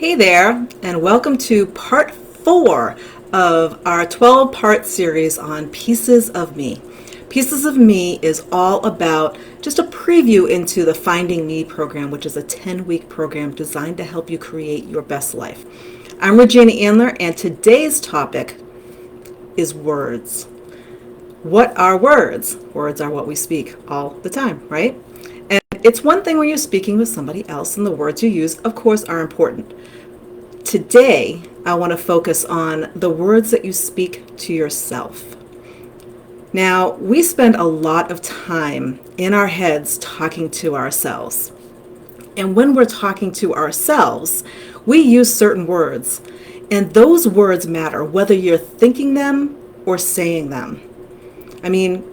Hey there, and welcome to part 4 of our 12-part series on Pieces of Me. Pieces of Me is all about just a preview into the Finding Me program, which is a 10-week program designed to help you create your best life. I'm Regina Andler, and today's topic is words. What are words? Words are what we speak all the time, right? And it's one thing when you're speaking with somebody else, and the words you use, of course, are important. Today, I want to focus on the words that you speak to yourself. Now, we spend a lot of time in our heads talking to ourselves. And when we're talking to ourselves, we use certain words. And those words matter, whether you're thinking them or saying them. I mean,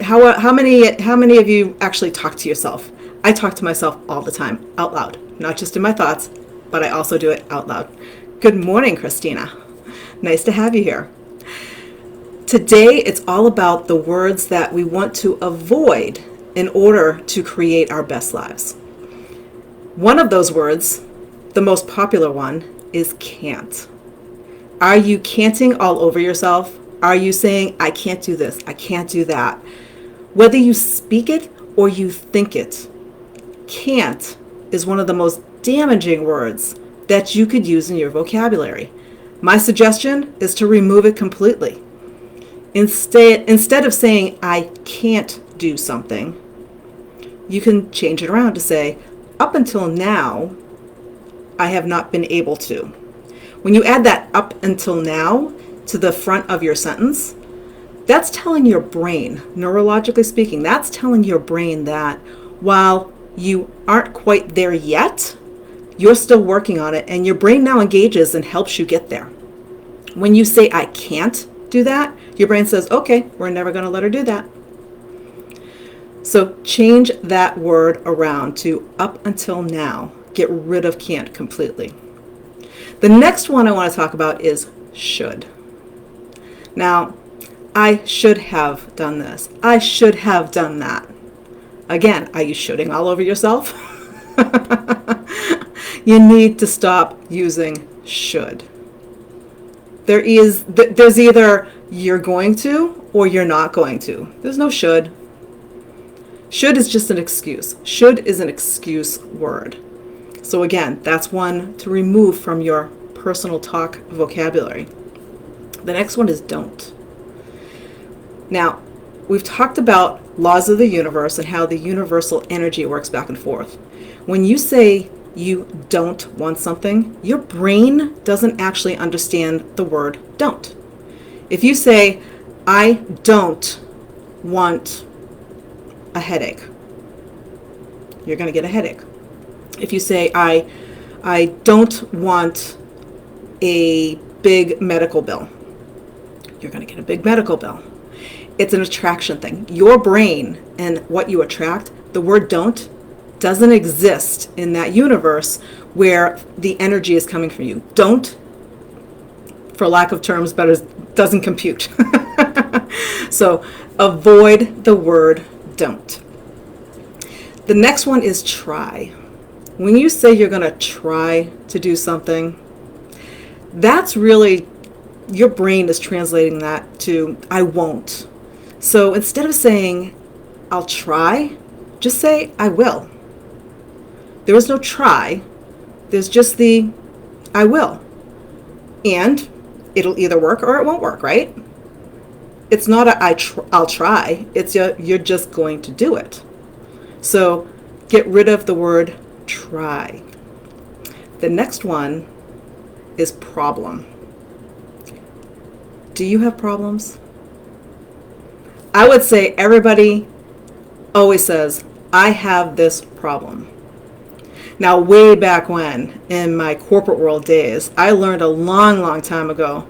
how many of you actually talk to yourself? I talk to myself all the time, out loud, not just in my thoughts, but I also do it out loud. Good morning, Christina. Nice to have you here. Today, it's all about the words that we want to avoid in order to create our best lives. One of those words, the most popular one, is can't. Are you canting all over yourself? Are you saying, I can't do this, I can't do that? Whether you speak it or you think it, can't is one of the most damaging words that you could use in your vocabulary. My suggestion is to remove it completely. Instead of saying, I can't do something, you can change it around to say, up until now, I have not been able to. When you add that up until now to the front of your sentence, that's telling your brain, neurologically speaking, that's telling your brain that while you aren't quite there yet, you're still working on it, and your brain now engages and helps you get there. When you say, I can't do that, your brain says, okay, we're never going to let her do that. So change that word around to up until now. Get rid of can't completely. The next one I want to talk about is should. Now, I should have done this. I should have done that. Again, are you shoulding all over yourself? You need to stop using should. There's either you're going to or you're not going to. There's no should. Should is just an excuse. Should is an excuse word. So again, that's one to remove from your personal talk vocabulary. The next one is don't. Now, we've talked about laws of the universe and how the universal energy works back and forth. When you say you don't want something, your brain doesn't actually understand the word don't. If you say, I don't want a headache, you're going to get a headache. If you say, I don't want a big medical bill, you're going to get a big medical bill. It's an attraction thing. Your brain and what you attract, the word don't doesn't exist in that universe where the energy is coming from you. Don't, for lack of terms better, doesn't compute. So avoid the word don't. The next one is try. When you say you're going to try to do something, that's really, your brain is translating that to I won't. So instead of saying I'll try, just say I will. There is no try. There's just the I will. And it'll either work or it won't work, right? It's not a I'll try. It's you're just going to do it. So get rid of the word try. The next one is problem. Do you have problems? I would say everybody always says, I have this problem. Now, way back when, in my corporate world days, I learned a long, long time ago,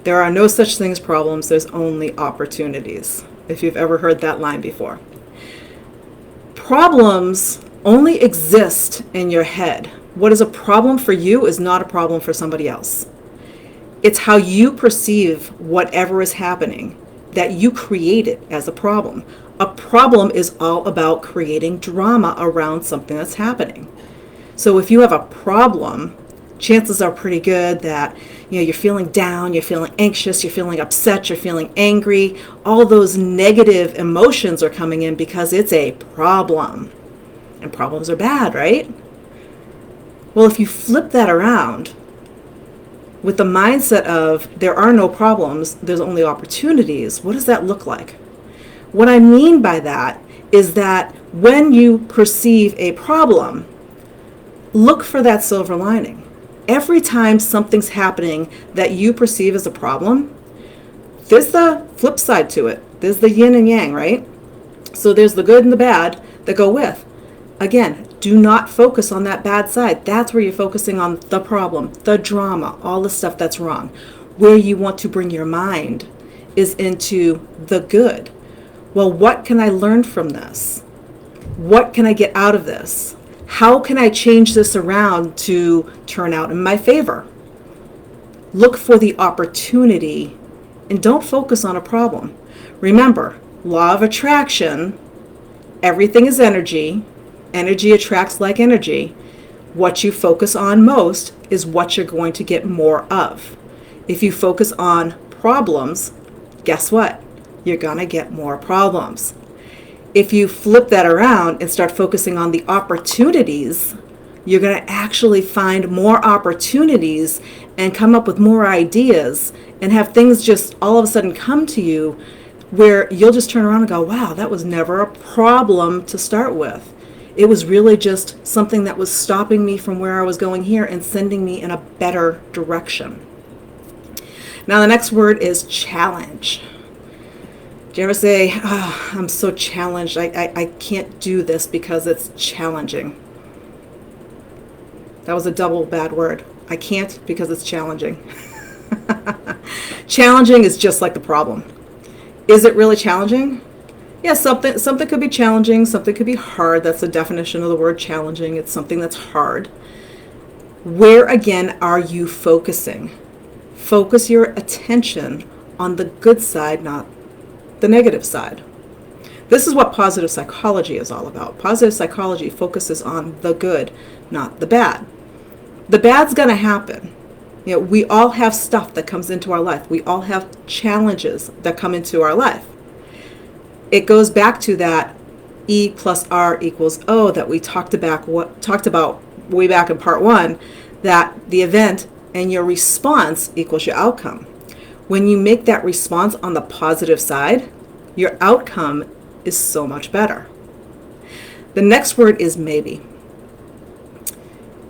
there are no such things as problems, there's only opportunities. If you've ever heard that line before. Problems only exist in your head. What is a problem for you is not a problem for somebody else. It's how you perceive whatever is happening that you create it as a problem. A problem is all about creating drama around something that's happening. So if you have a problem, chances are pretty good that you're feeling down, you're feeling anxious, you're feeling upset, you're feeling angry. All those negative emotions are coming in because it's a problem. And problems are bad, right? Well, if you flip that around with the mindset of there are no problems, there's only opportunities, what does that look like? What I mean by that is that when you perceive a problem, look for that silver lining. Every time something's happening that you perceive as a problem, there's the flip side to it. There's the yin and yang, right? So there's the good and the bad that go with. Again, do not focus on that bad side. That's where you're focusing on the problem, the drama, all the stuff that's wrong. Where you want to bring your mind is into the good. Well, what can I learn from this? What can I get out of this? How can I change this around to turn out in my favor? Look for the opportunity and don't focus on a problem. Remember, law of attraction, everything is energy. Energy attracts like energy. What you focus on most is what you're going to get more of. If you focus on problems, guess what? You're going to get more problems. If you flip that around and start focusing on the opportunities, you're going to actually find more opportunities and come up with more ideas and have things just all of a sudden come to you where you'll just turn around and go, wow, that was never a problem to start with. It was really just something that was stopping me from where I was going here and sending me in a better direction. Now the next word is challenge. Do you ever say, oh, I'm so challenged, I can't do this because it's challenging? That was a double bad word. I can't because it's challenging. Challenging is just like the problem. Is it really challenging? Yeah, something could be challenging, something could be hard. That's the definition of the word challenging. It's something that's hard. Where again are you focusing? Focus your attention on the good side, not the negative side. This is what positive psychology is all about. Positive psychology focuses on the good, not the bad. The bad's going to happen. We all have stuff that comes into our life. We all have challenges that come into our life. It goes back to that E plus R equals O that we talked about way back in part 1, that the event and your response equals your outcome. When you make that response on the positive side, your outcome is so much better. The next word is maybe.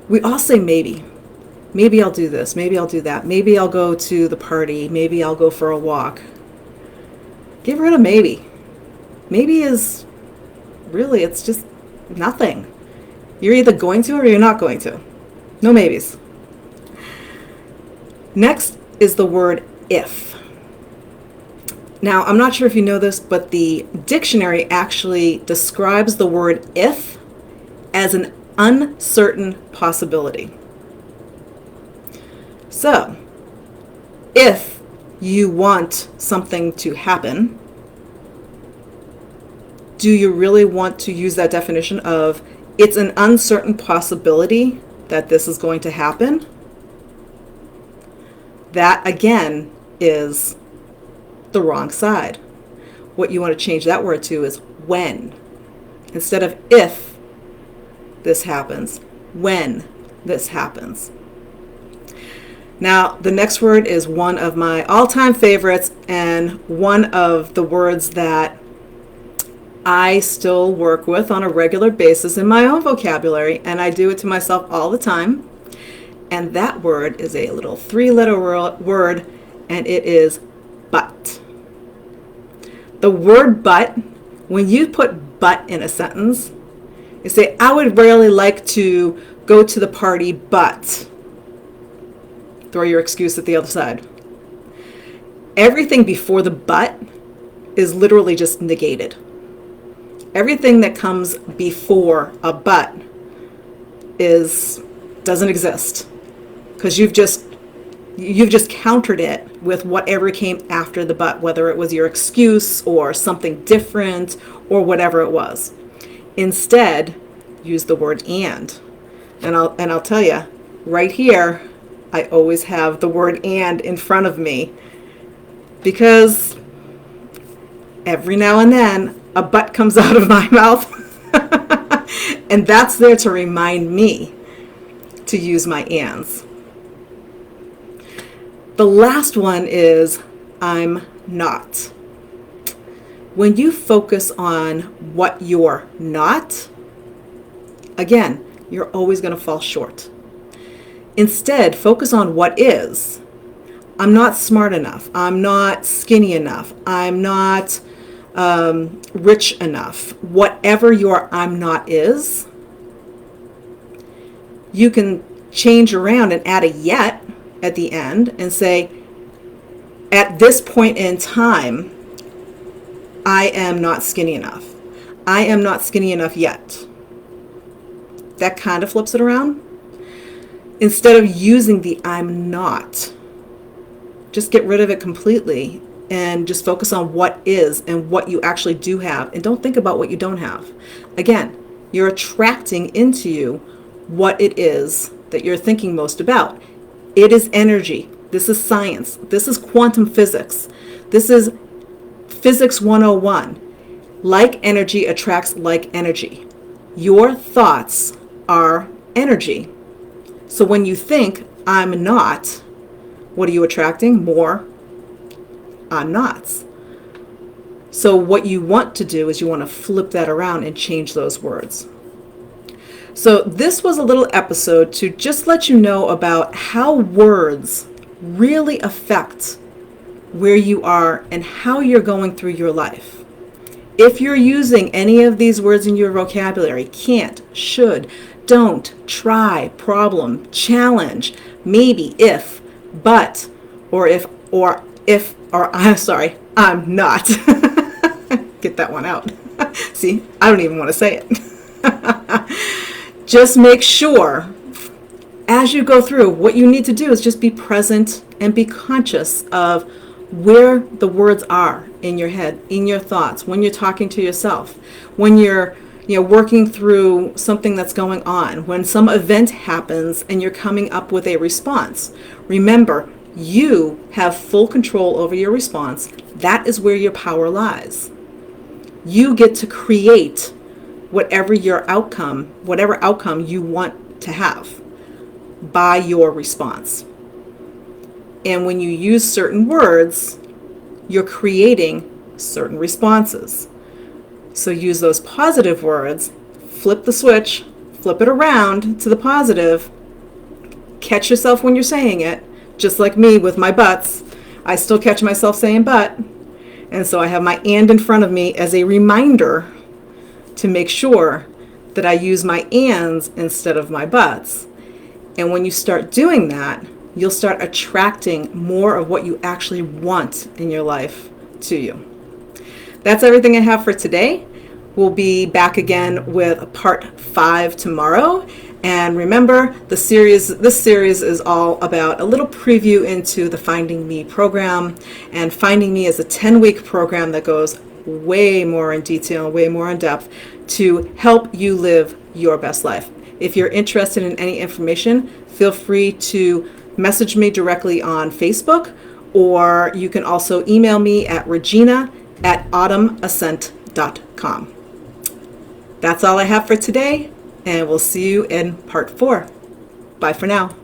We all say maybe. Maybe I'll do this. Maybe I'll do that. Maybe I'll go to the party. Maybe I'll go for a walk. Get rid of maybe. Maybe is really, it's just nothing. You're either going to or you're not going to. No maybes. Next is the word if. Now, I'm not sure if you know this, but the dictionary actually describes the word if as an uncertain possibility. So, if you want something to happen, do you really want to use that definition of it's an uncertain possibility that this is going to happen? That, again, is the wrong side. What you want to change that word to is when. Instead of if this happens, when this happens. Now, the next word is one of my all-time favorites and one of the words that I still work with on a regular basis in my own vocabulary, and I do it to myself all the time. And that word is a little 3-letter word, and it is but. The word but, when you put but in a sentence, you say, I would really like to go to the party, but throw your excuse at the other side. Everything before the but is literally just negated. Everything that comes before a but doesn't exist, because you've just countered it with whatever came after the but, whether it was your excuse or something different or whatever it was. Instead, use the word and I'll tell you, right here, I always have the word and in front of me because every now and then a but comes out of my mouth. And that's there to remind me to use my ands. The last one is I'm not. When you focus on what you're not, again, you're always going to fall short. Instead, focus on what is. I'm not smart enough. I'm not skinny enough. I'm not rich enough. Whatever your I'm not is, you can change around and add a yet at the end and say, at this point in time, I am not skinny enough. I am not skinny enough yet. That kind of flips it around. Instead of using the I'm not, just get rid of it completely and just focus on what is and what you actually do have. And don't think about what you don't have. Again, you're attracting into you what it is that you're thinking most about. It is energy. This is science. This is quantum physics. This is physics 101. Like energy attracts like energy. Your thoughts are energy. So when you think, I'm not, what are you attracting? More I'm nots. So what you want to do is you want to flip that around and change those words. So this was a little episode to just let you know about how words really affect where you are and how you're going through your life. If you're using any of these words in your vocabulary, can't, should, don't, try, problem, challenge, maybe, if, but, or I'm not. Get that one out. See, I don't even want to say it. Just make sure as you go through, what you need to do is just be present and be conscious of where the words are in your head, in your thoughts, when you're talking to yourself, when you're working through something that's going on, when some event happens and you're coming up with a response. Remember, you have full control over your response. That is where your power lies. You get to create whatever outcome you want to have by your response. And when you use certain words, you're creating certain responses. So use those positive words, flip the switch, flip it around to the positive, catch yourself when you're saying it, just like me with my buts. I still catch myself saying but, and so I have my and in front of me as a reminder to make sure that I use my ands instead of my buts. And when you start doing that, you'll start attracting more of what you actually want in your life to you. That's everything I have for today. We'll be back again with part 5 tomorrow. And remember, this series is all about a little preview into the Finding Me program. And Finding Me is a 10-week program that goes way more in detail, way more in depth to help you live your best life. If you're interested in any information, feel free to message me directly on Facebook, or you can also email me at regina@autumnascent.com. That's all I have for today, and we'll see you in part 4. Bye for now.